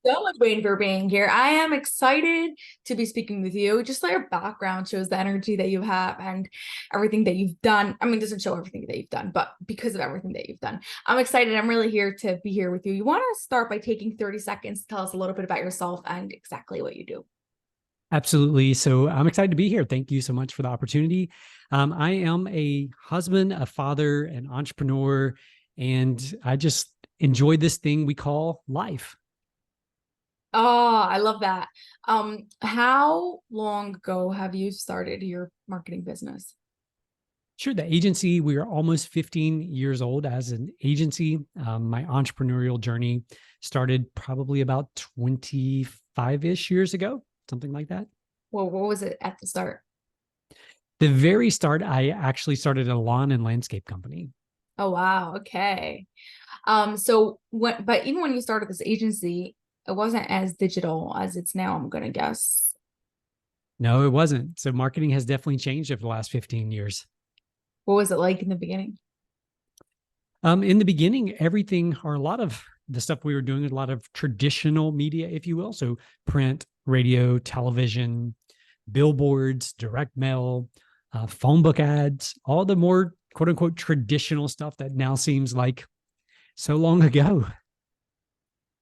So much, Wayne, for being here. I am excited to be speaking with you. Just like your background shows the energy that you have and everything that you've done. I mean, it doesn't show everything that you've done, but because of everything that you've done, I'm excited. I'm really here to be here with you. You want to start by taking 30 seconds to tell us a little bit about yourself and exactly what you do. Absolutely. So I'm excited to be here. Thank you so much for the opportunity. I am a husband, a father, an entrepreneur, and I just enjoy this thing we call life. Oh, I love that. How long ago have you started your marketing business? Sure, the agency, we are almost 15 years old as an agency. My entrepreneurial journey started probably about 25-ish years ago, something like that. Well, what was it at the start? The very start, I actually started a lawn and landscape company. Oh, wow. Okay. But even when you started this agency, it wasn't as digital as it's now, I'm gonna guess. No, it wasn't. So marketing has definitely changed over the last 15 years. What was it like in the beginning? In the beginning, everything or a lot of the stuff we were doing, a lot of traditional media, if you will. So print, radio, television, billboards, direct mail, phone book ads, all the more quote unquote traditional stuff that now seems like so long ago.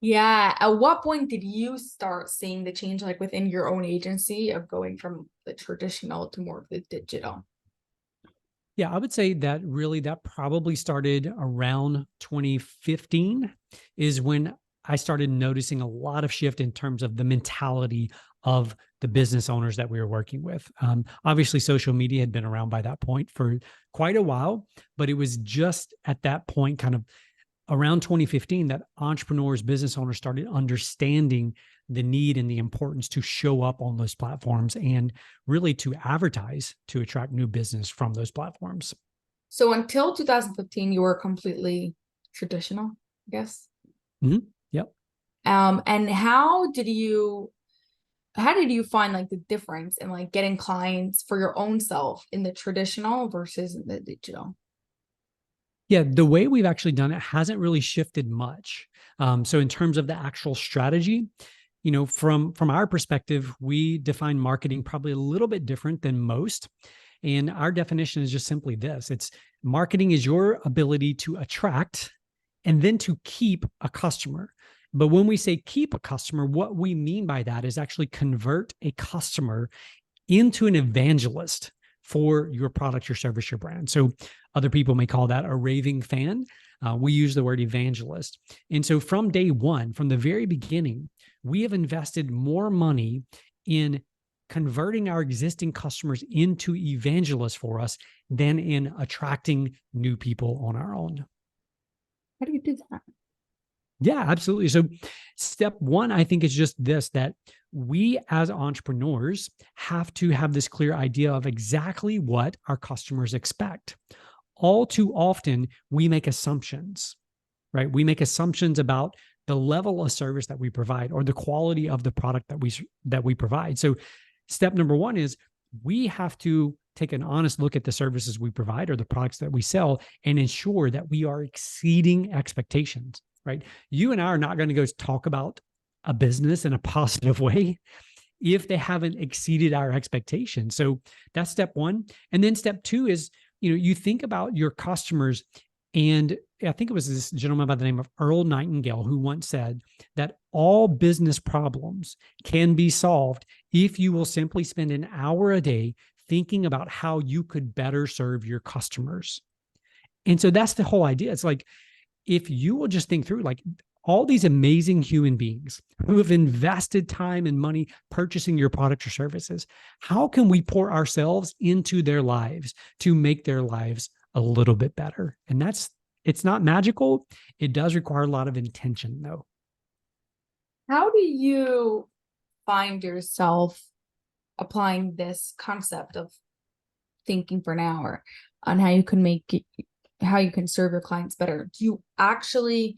Yeah. At what point did you start seeing the change, like within your own agency, of going from the traditional to more of the digital? Yeah, I would say that really that probably started around 2015 is when I started noticing a lot of shift in terms of the mentality of the business owners that we were working with. Obviously, social media had been around by that point for quite a while, but it was just at that point, kind of around 2015, that entrepreneurs, business owners started understanding the need and the importance to show up on those platforms and really to advertise to attract new business from those platforms. So until 2015, you were completely traditional, I guess. Yep. And how did you find like the difference in like getting clients for your own self in the traditional versus in the digital? Yeah, the way we've actually done it hasn't really shifted much. So in terms of the actual strategy, from our perspective, we define marketing probably a little bit different than most. And our definition is just simply this: it's marketing is your ability to attract and then to keep a customer. But when we say keep a customer, what we mean by that is actually convert a customer into an evangelist for your product, your service, your brand. So other people may call that a raving fan. We use the word evangelist. And so from day one, from the very beginning, we have invested more money in converting our existing customers into evangelists for us than in attracting new people on our own. How do you do that? Yeah, absolutely. So, step one, I think, is just this: that we as entrepreneurs have to have this clear idea of exactly what our customers expect. All too often, we make assumptions, right? We make assumptions about the level of service that we provide or the quality of the product that we provide. So, step number one is we have to take an honest look at the services we provide or the products that we sell and ensure that we are exceeding expectations, right? You and I are not going to go talk about a business in a positive way if they haven't exceeded our expectations. So that's step one. And then step two is, you think about your customers. And I think it was this gentleman by the name of Earl Nightingale who once said that all business problems can be solved if you will simply spend an hour a day thinking about how you could better serve your customers. And so that's the whole idea. It's like, if you will just think through, like, all these amazing human beings who have invested time and money purchasing your products or services, how can we pour ourselves into their lives to make their lives a little bit better? And it's not magical. It does require a lot of intention, though. How do you find yourself applying this concept of thinking for an hour on how you can how you can serve your clients better? Do you actually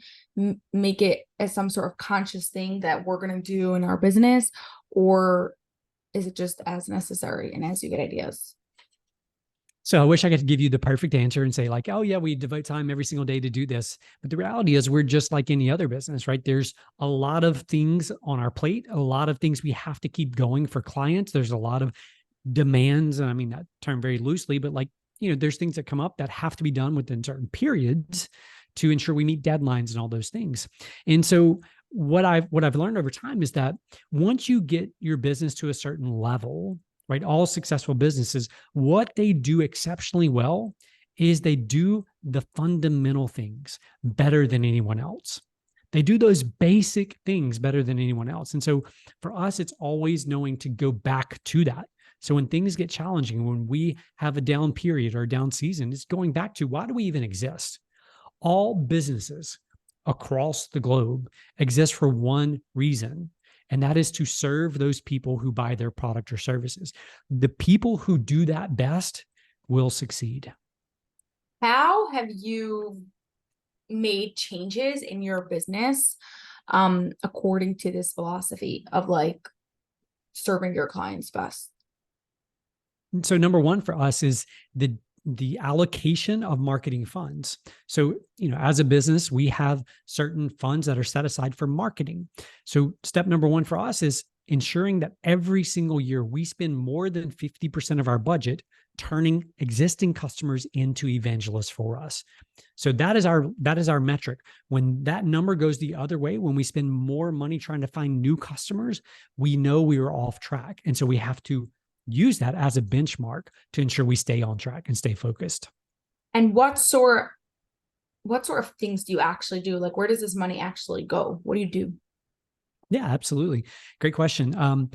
make it as some sort of conscious thing that we're going to do in our business, or is it just as necessary and as you get ideas? So I wish I could give you the perfect answer and say like, oh yeah, we devote time every single day to do this. But the reality is we're just like any other business, right? There's a lot of things on our plate, a lot of things we have to keep going for clients. There's a lot of demands. And I mean that term very loosely, but like, there's things that come up that have to be done within certain periods to ensure we meet deadlines and all those things. And so what I've learned over time is that once you get your business to a certain level, right? All successful businesses, what they do exceptionally well is they do the fundamental things better than anyone else. They do those basic things better than anyone else. And so for us, it's always knowing to go back to that. So when things get challenging, when we have a down period or a down season, it's going back to why do we even exist? All businesses across the globe exist for one reason, and that is to serve those people who buy their product or services. The people who do that best will succeed. How have you made changes in your business according to this philosophy of like serving your clients best? So number one for us is the allocation of marketing funds. So, as a business, we have certain funds that are set aside for marketing. So step number one for us is ensuring that every single year we spend more than 50% of our budget turning existing customers into evangelists for us. So that is our metric. When that number goes the other way, when we spend more money trying to find new customers, we know we are off track. And so we have to use that as a benchmark to ensure we stay on track and stay focused. And what sort of things do you actually do? Like, where does this money actually go? What do you do? Yeah, absolutely. Great question.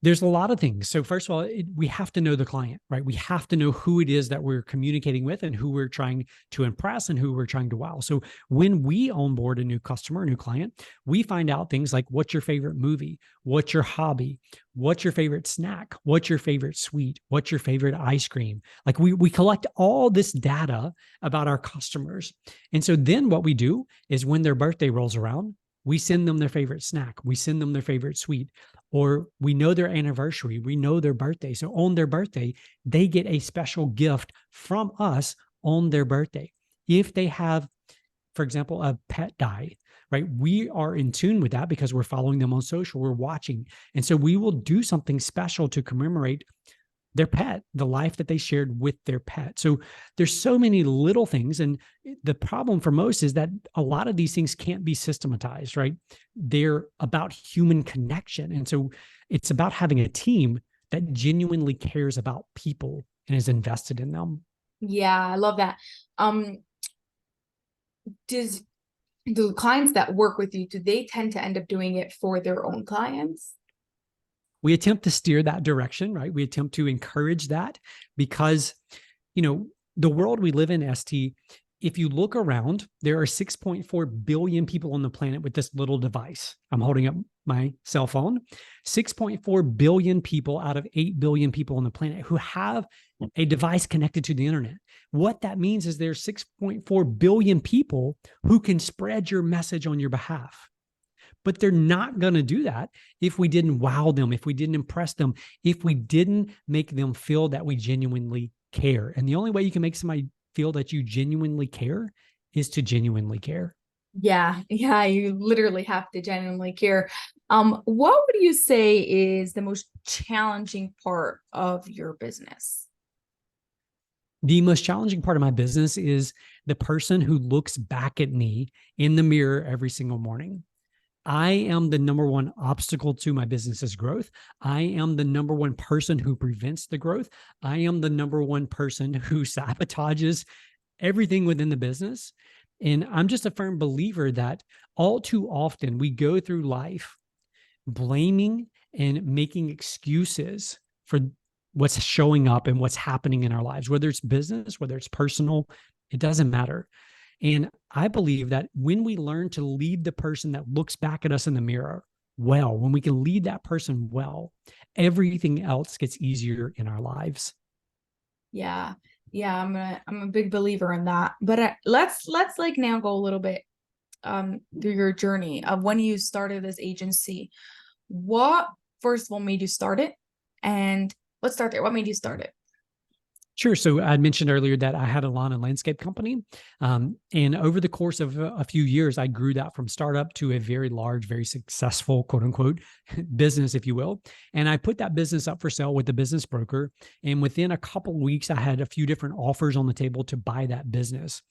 There's a lot of things. So first of all, we have to know the client, right? We have to know who it is that we're communicating with and who we're trying to impress and who we're trying to wow. So when we onboard a new customer, a new client, we find out things like what's your favorite movie? What's your hobby? What's your favorite snack? What's your favorite sweet? What's your favorite ice cream? Like we collect all this data about our customers. And so then what we do is when their birthday rolls around, we send them their favorite snack. We send them their favorite sweet, or we know their anniversary. We know their birthday. So on their birthday, they get a special gift from us on their birthday. If they have, for example, a pet die, right? We are in tune with that because we're following them on social, we're watching. And so we will do something special to commemorate their pet, the life that they shared with their pet. So there's so many little things. And the problem for most is that a lot of these things can't be systematized, right? They're about human connection. And so it's about having a team that genuinely cares about people and is invested in them. Yeah, I love that. Um, does the clients that work with you, do they tend to end up doing it for their own clients? We attempt to steer that direction, right? We attempt to encourage that because, the world we live in, ST, if you look around, there are 6.4 billion people on the planet with this little device. I'm holding up my cell phone. 6.4 billion people out of 8 billion people on the planet who have a device connected to the internet. What that means is there's 6.4 billion people who can spread your message on your behalf. But they're not going to do that if we didn't wow them, if we didn't impress them, if we didn't make them feel that we genuinely care. And the only way you can make somebody feel that you genuinely care is to genuinely care. Yeah, you literally have to genuinely care. What would you say is the most challenging part of your business? The most challenging part of my business is the person who looks back at me in the mirror every single morning. I am the number one obstacle to my business's growth. I am the number one person who prevents the growth. I am the number one person who sabotages everything within the business. And I'm just a firm believer that all too often we go through life blaming and making excuses for what's showing up and what's happening in our lives, whether it's business, whether it's personal, it doesn't matter. And I believe that when we learn to lead the person that looks back at us in the mirror well, when we can lead that person well, everything else gets easier in our lives. Yeah. Yeah, I'm a big believer in that. But let's like now go a little bit through your journey of when you started this agency. What first of all made you start it? And let's start there. What made you start it? Sure. So I mentioned earlier that I had a lawn and landscape company. And over the course of a few years, I grew that from startup to a very large, very successful, quote unquote, business, if you will. And I put that business up for sale with the business broker. And within a couple of weeks, I had a few different offers on the table to buy that business.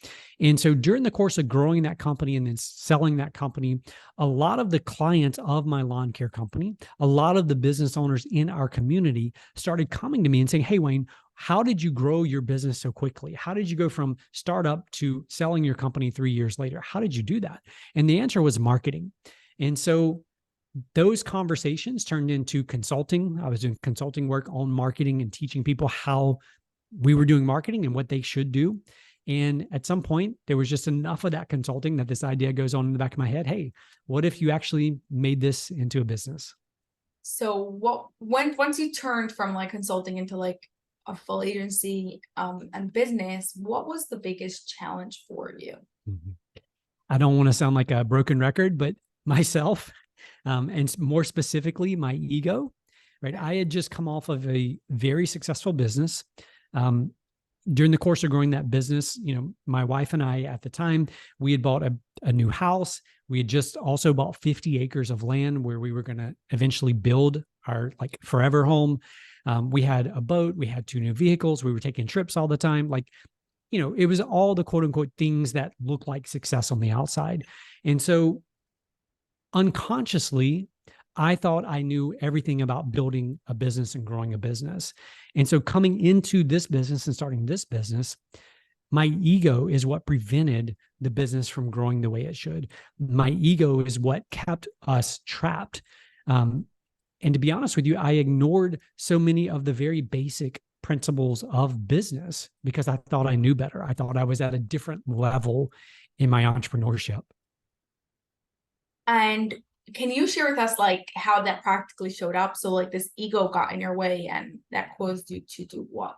And so during the course of growing that company and then selling that company, a lot of the clients of my lawn care company, a lot of the business owners in our community started coming to me and saying, "Hey, Wayne, how did you grow your business so quickly? How did you go from startup to selling your company 3 years later? How did you do that?" And the answer was marketing. And so those conversations turned into consulting. I was doing consulting work on marketing and teaching people how we were doing marketing and what they should do. And at some point, there was just enough of that consulting that this idea goes on in the back of my head. Hey, what if you actually made this into a business? So once you turned from like consulting into like a full agency and business, what was the biggest challenge for you? Mhm. I don't want to sound like a broken record, but myself, and more specifically, my ego, right? I had just come off of a very successful business. Um, During the course of growing that business, my wife and I at the time, we had bought a new house. We had just also bought 50 acres of land where we were going to eventually build our like forever home. We had a boat. We had two new vehicles. We were taking trips all the time. Like, it was all the quote unquote things that look like success on the outside. And so unconsciously, I thought I knew everything about building a business and growing a business. And so coming into this business and starting this business, my ego is what prevented the business from growing the way it should. My ego is what kept us trapped. And to be honest with you, I ignored so many of the very basic principles of business because I thought I knew better. I thought I was at a different level in my entrepreneurship. And can you share with us like how that practically showed up? So like this ego got in your way and that caused you to do what?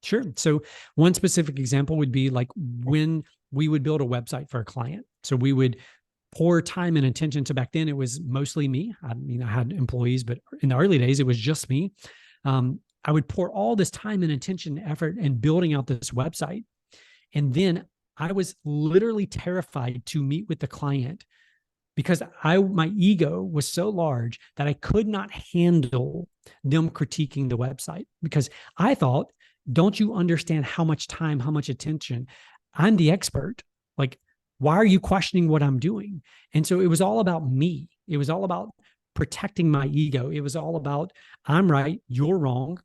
Sure. So one specific example would be like when we would build a website for a client. So we would pour time and attention to, back then it was mostly me. I mean, I had employees, but in the early days, it was just me. I would pour all this time and attention and effort in building out this website. And then I was literally terrified to meet with the client because my ego was so large that I could not handle them critiquing the website because I thought, don't you understand how much time, how much attention? I'm the expert. Like, why are you questioning what I'm doing? And so it was all about me. It was all about protecting my ego. It was all about, I'm right, you're wrong,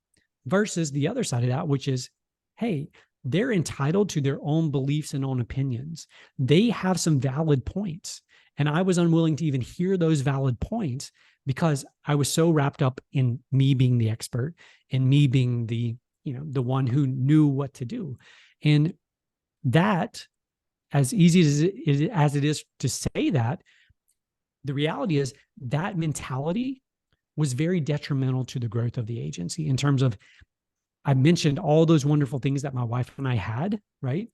versus the other side of that, which is, hey, they're entitled to their own beliefs and own opinions. They have some valid points. And I was unwilling to even hear those valid points because I was so wrapped up in me being the expert and me being the one who knew what to do. And that, as easy as it is to say that, the reality is that mentality was very detrimental to the growth of the agency in terms of, I mentioned all those wonderful things that my wife and I had, right?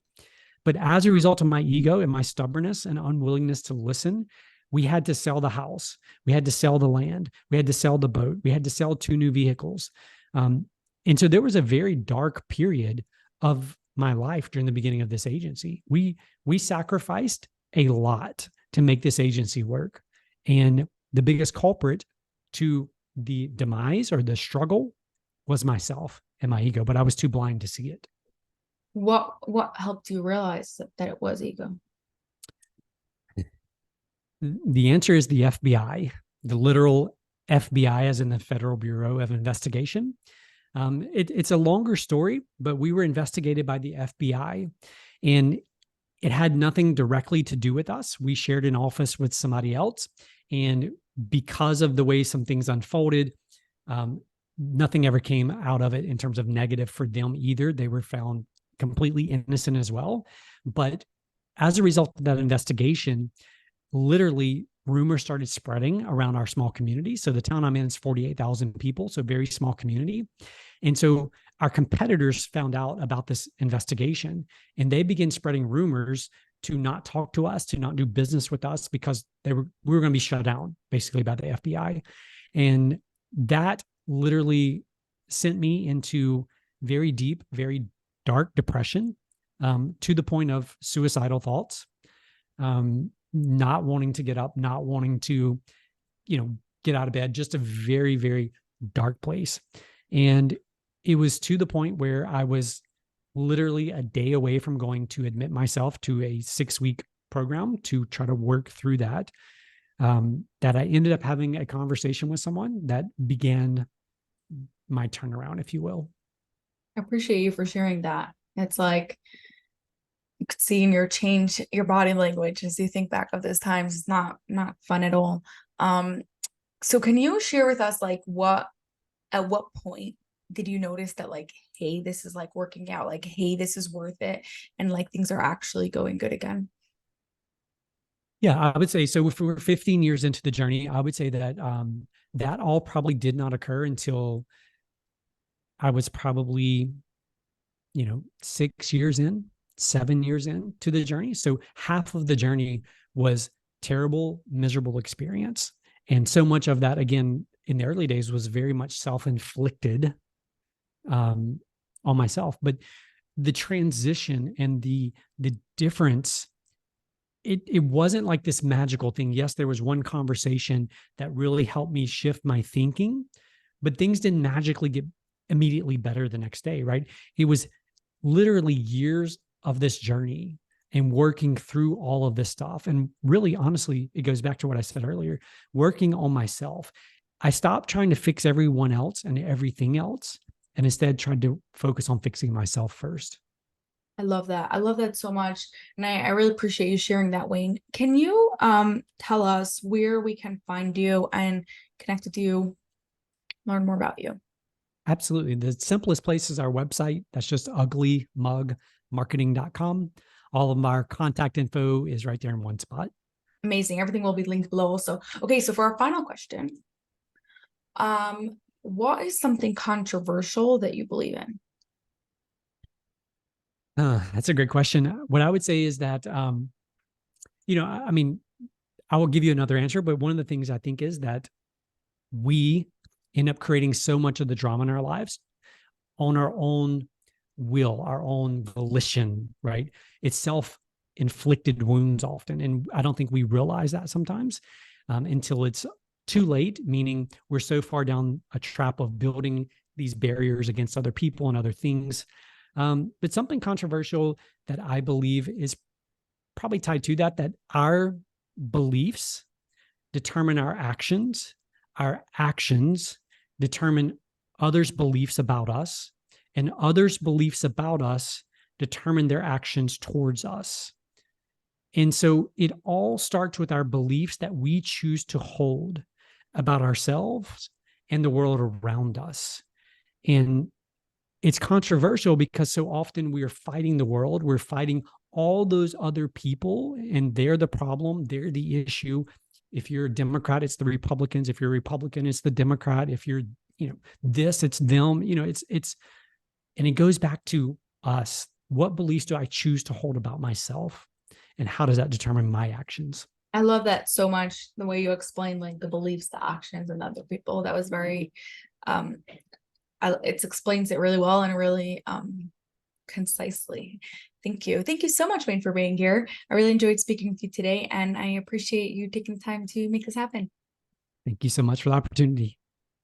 But as a result of my ego and my stubbornness and unwillingness to listen, we had to sell the house. We had to sell the land. We had to sell the boat. We had to sell two new vehicles. And so there was a very dark period of my life during the beginning of this agency. We sacrificed a lot to make this agency work. And the biggest culprit to the demise or the struggle was myself and my ego, but I was too blind to see it. What helped you realize that it was ego? The answer is the FBI, the literal FBI, as in the Federal Bureau of Investigation. It's a longer story, but we were investigated by the FBI, and it had nothing directly to do with us. We shared an office with somebody else, and because of the way some things unfolded, nothing ever came out of it in terms of negative for them either. They were found completely innocent as well. But as a result of that investigation, literally rumors started spreading around our small community. So the town I'm in is 48,000 people, so very small community. And so our competitors found out about this investigation and they began spreading rumors to not talk to us, to not do business with us because we were going to be shut down basically by the FBI. And that literally sent me into very deep, very dark depression, to the point of suicidal thoughts, not wanting to get up, not wanting to, get out of bed, just a very, very dark place. And it was to the point where I was literally a day away from going to admit myself to a 6-week program to try to work through that. That I ended up having a conversation with someone that began my turnaround, if you will. I appreciate you for sharing that. It's like you could see in your body language as you think back of those times. It's not fun at all. So can you share with us like at what point did you notice that like, hey, this is like working out, like, hey, this is worth it, and like things are actually going good again? Yeah, I would say so. If we're 15 years into the journey, I would say that that all probably did not occur until I was probably, 6 years in, 7 years in to the journey. So half of the journey was terrible, miserable experience. And so much of that, again, in the early days was very much self-inflicted on myself. But the transition and the difference, it wasn't like this magical thing. Yes, there was one conversation that really helped me shift my thinking, but things didn't magically get immediately better the next day, right? It was literally years of this journey and working through all of this stuff. And really, honestly, it goes back to what I said earlier, working on myself. I stopped trying to fix everyone else and everything else, and instead tried to focus on fixing myself first. I love that. I love that so much. And I really appreciate you sharing that, Wayne. Can you tell us where we can find you and connect with you, learn more about you? Absolutely. The simplest place is our website. That's just uglymugmarketing.com. All of our contact info is right there in one spot. Amazing. Everything will be linked below also. Okay, so for our final question, what is something controversial that you believe in? That's a great question. What I would say is that, I mean, I will give you another answer, but one of the things I think is that we end up creating so much of the drama in our lives on our own will, our own volition, right? It's self-inflicted wounds often. And I don't think we realize that sometimes until it's too late, meaning we're so far down a trap of building these barriers against other people and other things. But something controversial that I believe is probably tied to that our beliefs determine our actions determine others' beliefs about us, and others' beliefs about us determine their actions towards us. And so it all starts with our beliefs that we choose to hold about ourselves and the world around us. And it's controversial because so often we are fighting the world. We're fighting all those other people, and they're the problem. They're the issue. If you're a Democrat, it's the Republicans. If you're a Republican, it's the Democrat. If you're, this, it's them. And it goes back to us. What beliefs do I choose to hold about myself? And how does that determine my actions? I love that so much, the way you explained like the beliefs, the actions, and other people. That was very it explains it really well and really concisely. Thank you. Thank you so much, Wayne, for being here. I really enjoyed speaking with you today, and I appreciate you taking the time to make this happen. Thank you so much for the opportunity.